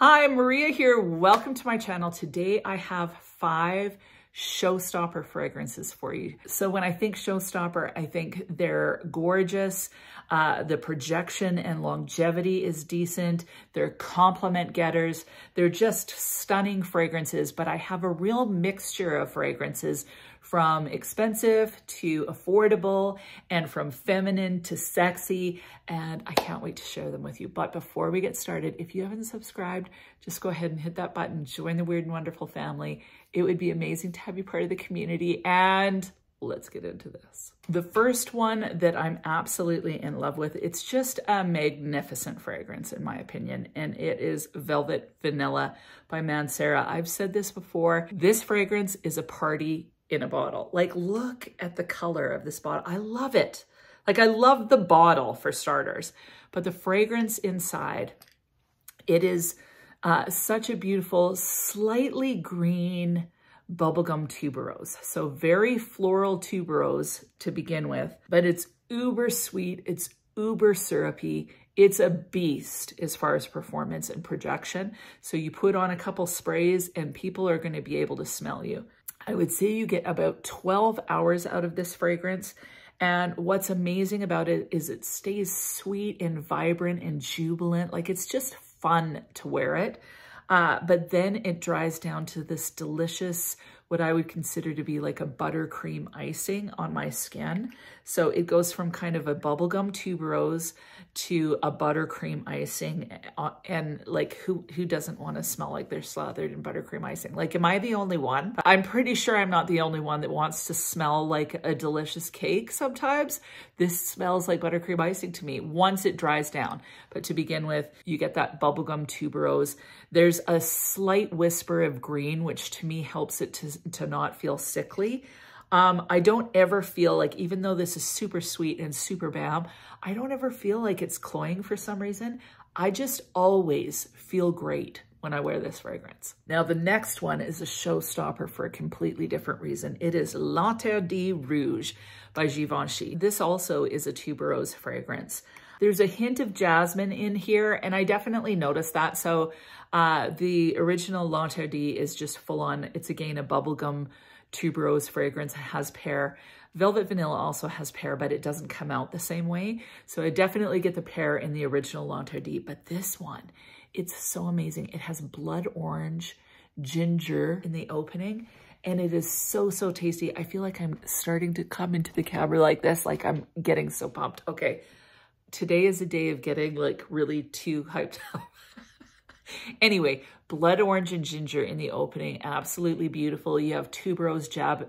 Hi, Maria here. Welcome to my channel. Today I have 5 Showstopper fragrances for you. So when I think Showstopper, I think they're gorgeous. The projection and longevity is decent. They're compliment getters. They're just stunning fragrances, but I have a real mixture of fragrances from expensive to affordable and from feminine to sexy, and I can't wait to share them with you. But before we get started, if you haven't subscribed, just go ahead and hit that button, join the Weird and Wonderful family. It would be amazing to have you part of the community, and let's get into this. The first one that I'm absolutely in love with, it's just a magnificent fragrance in my opinion, and it is Velvet Vanilla by Mancera. I've said this before, this fragrance is a party in a bottle. Like, look at the color of this bottle. I love it. Like, I love the bottle for starters, but the fragrance inside, it is such a beautiful, slightly green bubblegum tuberose. So very floral tuberose to begin with, but it's uber sweet. It's uber syrupy. It's a beast as far as performance and projection. So you put on a couple sprays and people are going to be able to smell you. I would say you get about 12 hours out of this fragrance. And what's amazing about it is it stays sweet and vibrant and jubilant. Like, it's just fun to wear it. But then it dries down to this delicious, what I would consider to be like a buttercream icing on my skin. So it goes from kind of a bubblegum tuberose to a buttercream icing. And like, who doesn't want to smell like they're slathered in buttercream icing? Like, am I the only one? I'm pretty sure I'm not the only one that wants to smell like a delicious cake sometimes. This smells like buttercream icing to me once it dries down. But to begin with, you get that bubblegum tuberose. There's a slight whisper of green, which to me helps it to not feel sickly. I don't ever feel like, even though this is super sweet and super bam, I don't ever feel like it's cloying for some reason. I just always feel great when I wear this fragrance. Now, the next one is a showstopper for a completely different reason. It is L'Interdit Rouge by Givenchy. This also is a tuberose fragrance. There's a hint of jasmine in here, and I definitely noticed that. So the original L'Interdit is just full on, it's again a bubblegum tuberose fragrance. It has pear. Velvet Vanilla also has pear, but it doesn't come out the same way. So I definitely get the pear in the original L'Interdit, but this one, it's so amazing. It has blood orange, ginger in the opening, and it is so, so tasty. I feel like I'm starting to come into the camera like this, like I'm getting so pumped. Okay, today is a day of getting like really too hyped up. Anyway, blood orange and ginger in the opening, absolutely beautiful. You have tuberose,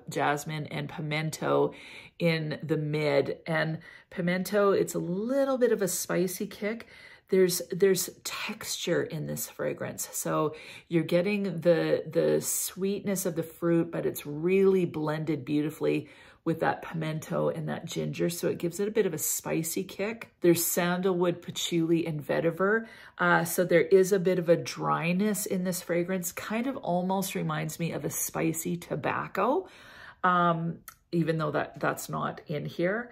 jasmine, and pimento in the mid. And pimento, it's a little bit of a spicy kick. There's texture in this fragrance. So you're getting the sweetness of the fruit, but it's really blended beautifully with that pimento and that ginger. So it gives it a bit of a spicy kick. There's sandalwood, patchouli, and vetiver. So there is a bit of a dryness in this fragrance. Kind of almost reminds me of a spicy tobacco, even though that's not in here.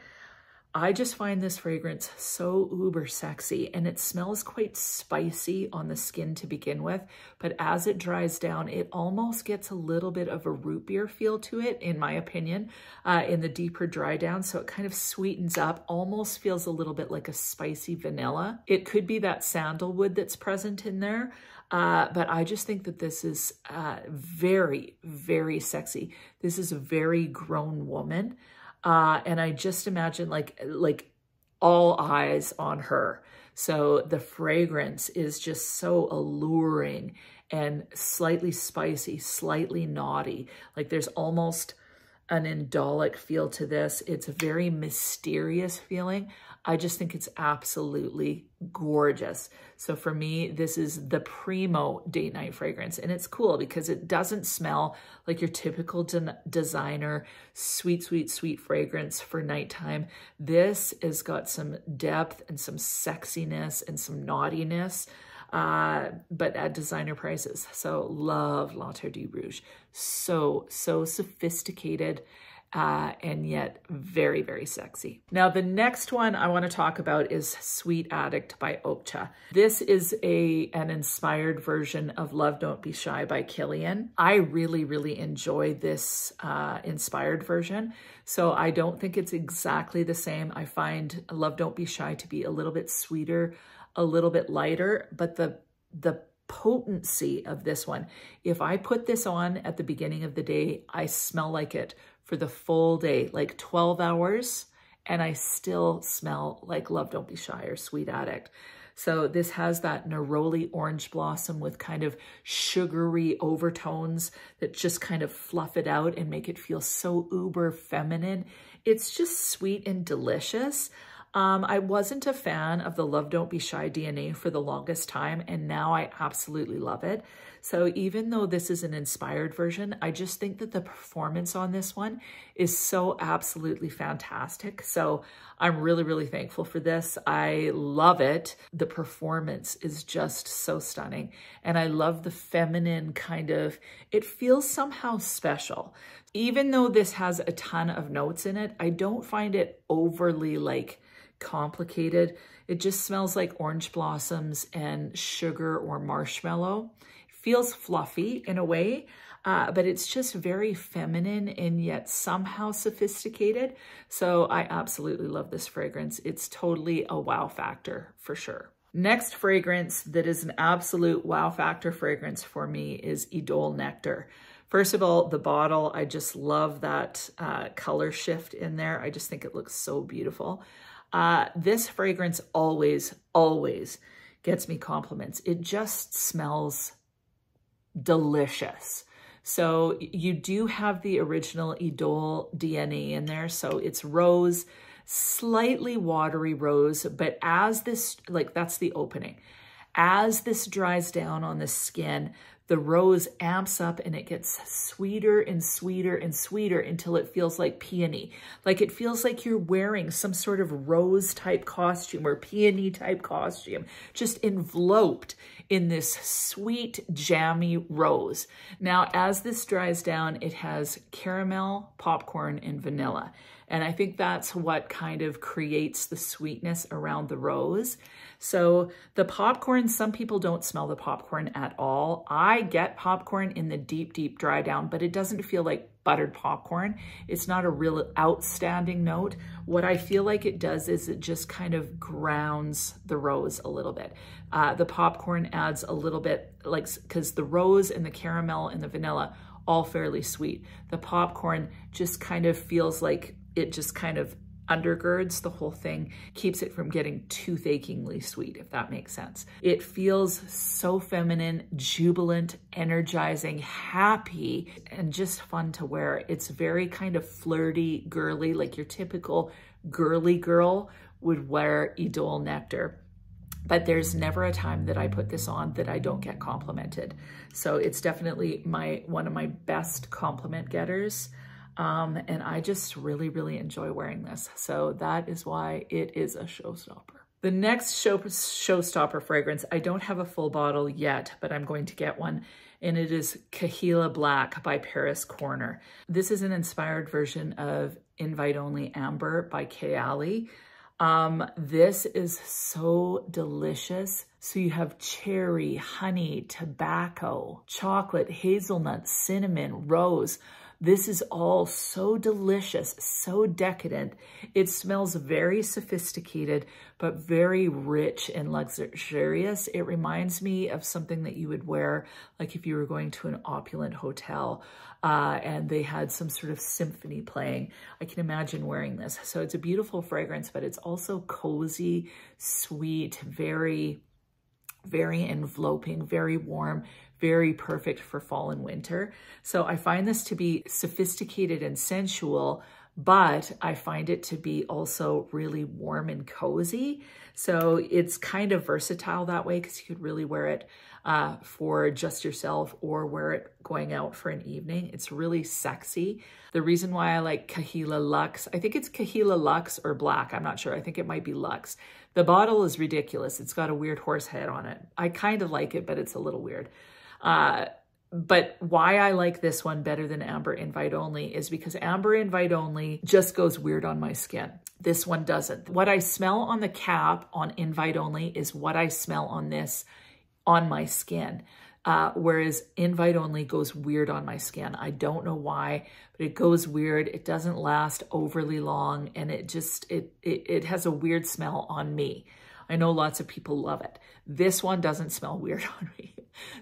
I just find this fragrance so uber sexy, and it smells quite spicy on the skin to begin with, but as it dries down, it almost gets a little bit of a root beer feel to it, in my opinion, in the deeper dry down. So it kind of sweetens up, almost feels a little bit like a spicy vanilla. It could be that sandalwood that's present in there, but I just think that this is very, very sexy. This is a very grown woman. And I just imagine like all eyes on her. So the fragrance is just so alluring and slightly spicy, slightly naughty. Like, there's almost an indolic feel to this. It's a very mysterious feeling. I just think it's absolutely gorgeous. So for me, this is the primo date night fragrance. And it's cool because it doesn't smell like your typical designer sweet, sweet, sweet fragrance for nighttime. This has got some depth and some sexiness and some naughtiness, but at designer prices. So love L'Interdit Rouge. So sophisticated. and yet very, very sexy. Now, the next one I want to talk about is Sweet Addict by Okja. This is an inspired version of Love Don't Be Shy by Kilian. I really, really enjoy this inspired version. So I don't think it's exactly the same. I find Love Don't Be Shy to be a little bit sweeter, a little bit lighter, but the potency of this one, if I put this on at the beginning of the day, I smell like it for the full day, like 12 hours, and I still smell like Love Don't Be Shy or Sweet Addict. So this has that neroli orange blossom with kind of sugary overtones that just kind of fluff it out and make it feel so uber feminine. It's just sweet and delicious. I wasn't a fan of the Love Don't Be Shy DNA for the longest time, and now I absolutely love it. So even though this is an inspired version, I just think that the performance on this one is so absolutely fantastic. So I'm really, really thankful for this. I love it. The performance is just so stunning. And I love the feminine kind of, it feels somehow special. Even though this has a ton of notes in it, I don't find it overly like complicated. It just smells like orange blossoms and sugar or marshmallow. It feels fluffy in a way, but it's just very feminine and yet somehow sophisticated. So I absolutely love this fragrance. It's totally a wow factor for sure. Next fragrance that is an absolute wow factor fragrance for me is Idole Nectar. First of all, the bottle, I just love that color shift in there. I just think it looks so beautiful. This fragrance always gets me compliments. It just smells delicious. So you do have the original Idole DNA in there. So it's rose, slightly watery rose, but as this, like that's the opening. As this dries down on the skin, the rose amps up and it gets sweeter and sweeter and sweeter until it feels like peony. Like it feels like you're wearing some sort of rose type costume or peony type costume, just enveloped in this sweet, jammy rose. Now, as this dries down, it has caramel, popcorn, and vanilla. And I think that's what kind of creates the sweetness around the rose. So the popcorn, some people don't smell the popcorn at all. I get popcorn in the deep, deep dry down, but it doesn't feel like buttered popcorn. It's not a real outstanding note. What I feel like it does is it just kind of grounds the rose a little bit. The popcorn adds a little bit, like, because the rose and the caramel and the vanilla, all fairly sweet. The popcorn just kind of feels like it just kind of undergirds the whole thing, keeps it from getting toothacheingly sweet, if that makes sense. It feels so feminine, jubilant, energizing, happy, and just fun to wear. It's very kind of flirty, girly, like your typical girly girl would wear Idole Nectar. But there's never a time that I put this on that I don't get complimented. So it's definitely one of my best compliment getters. And I just really, really enjoy wearing this. So that is why it is a showstopper. The next showstopper fragrance, I don't have a full bottle yet, but I'm going to get one. And it is Kahila Black by Paris Corner. This is an inspired version of Invite Only Amber by Kayali. This is so delicious. So you have cherry, honey, tobacco, chocolate, hazelnut, cinnamon, rose. This is all so delicious, so decadent. It smells very sophisticated, but very rich and luxurious. It reminds me of something that you would wear, like if you were going to an opulent hotel and they had some sort of symphony playing. I can imagine wearing this. So it's a beautiful fragrance, but it's also cozy, sweet, very, very enveloping, very warm, very perfect for fall and winter. So I find this to be sophisticated and sensual, but I find it to be also really warm and cozy. So it's kind of versatile that way because you could really wear it for just yourself or wear it going out for an evening. It's really sexy. The reason why I like Kahila Lux, I think it's Kahila Lux or Black. I'm not sure. I think it might be Lux. The bottle is ridiculous. It's got a weird horse head on it. I kind of like it, but it's a little weird. But why I like this one better than Amber Invite Only is because Amber Invite Only just goes weird on my skin. This one doesn't. What I smell on the cap on Invite Only is what I smell on this on my skin. Whereas Invite Only goes weird on my skin. I don't know why, but it goes weird. It doesn't last overly long, and it just, it has a weird smell on me. I know lots of people love it. This one doesn't smell weird on me.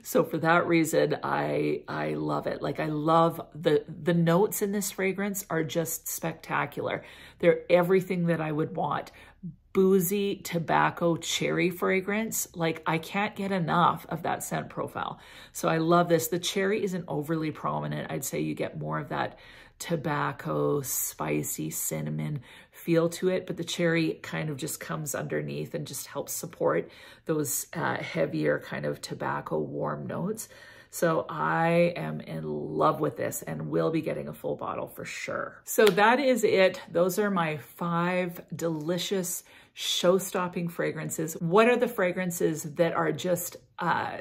So for that reason, I love it. Like, I love the notes in this fragrance are just spectacular. They're everything that I would want. Boozy tobacco cherry fragrance. Like, I can't get enough of that scent profile. So I love this. The cherry isn't overly prominent. I'd say you get more of that tobacco, spicy cinnamon feel to it, but the cherry kind of just comes underneath and just helps support those heavier kind of tobacco warm notes. So I am in love with this and will be getting a full bottle for sure. So that is it. Those are my 5 delicious show-stopping fragrances. What are the fragrances that are just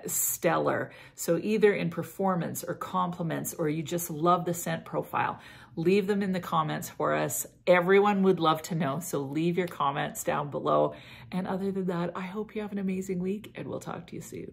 stellar? So either in performance or compliments, or you just love the scent profile. Leave them in the comments for us. Everyone would love to know. So leave your comments down below. And other than that, I hope you have an amazing week, and we'll talk to you soon.